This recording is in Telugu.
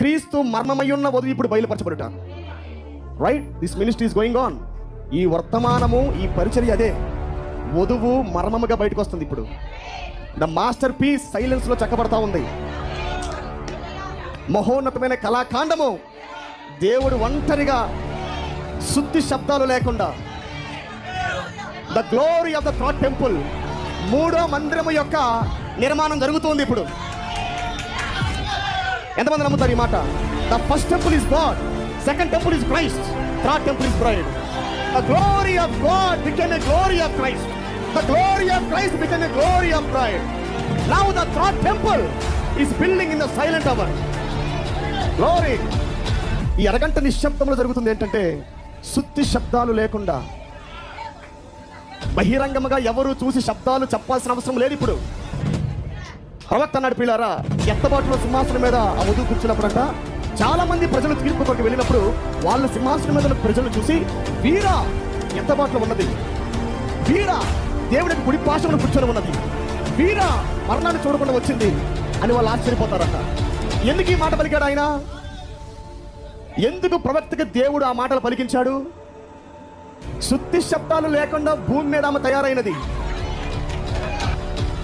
క్రీస్తు మర్మమయ్యున్న వధువు ఇప్పుడు బయలుపరచబడుట. Right, this ministry is going on. ఈ వర్తమానము, ఈ పరిచర్య అదే. వధువు మర్మముగా బయటకు వస్తుంది. ఇప్పుడు ద మాస్టర్ పీస్ సైలెన్స్ లో చెక్కబడతా ఉంది. మహోన్నతమైన కళాకాండము దేవుడు ఒంటరిగా, శుద్ధి శబ్దాలు లేకుండా, the glory of the third temple, మూడో మందిరము యొక్క నిర్మాణం జరుగుతుంది ఇప్పుడు. ఎంతమంది నమ్ముతారు ఈ మాట? The first temple is God, second temple is Christ, third temple is bride. The glory of God became a glory of Christ, the glory of Christ became a glory of bride. Now the third temple is building in the silent hour. Glory. ఈ అరగంట నిశ్శబ్దంలో జరుగుతుంది ఏంటంటే, శుద్ధి శబ్దాలు లేకుండా, బహిరంగముగా ఎవరు చూసి శబ్దాలు చెప్పాల్సిన అవసరం లేదు. ఇప్పుడు ప్రవక్త అన్నాడు, పిల్లారా, ఎత్తబాటులో సింహాసనం మీద ఆ వధువు కూర్చున్నప్పుడంట, చాలా మంది ప్రజలు తీర్పు కొరకు వెళ్ళినప్పుడు వాళ్ళ సింహాసనం మీద ప్రజలు చూసి, వీరా ఎత్తబాటులో ఉన్నది, వీరా దేవుడికి కుడి పాశమును కూర్చొని ఉన్నది, వీరా మరణాన్ని చూడకుండా వచ్చింది అని వాళ్ళు ఆశ్చర్యపోతారట. ఎందుకు ఈ మాట పలికాడు ఆయన? ఎందుకు ప్రవక్తకి దేవుడు ఆ మాటలు పలికించాడు? శుద్ధి శబ్దాలు లేకుండా భూమి మీద ఆమె తయారైనది.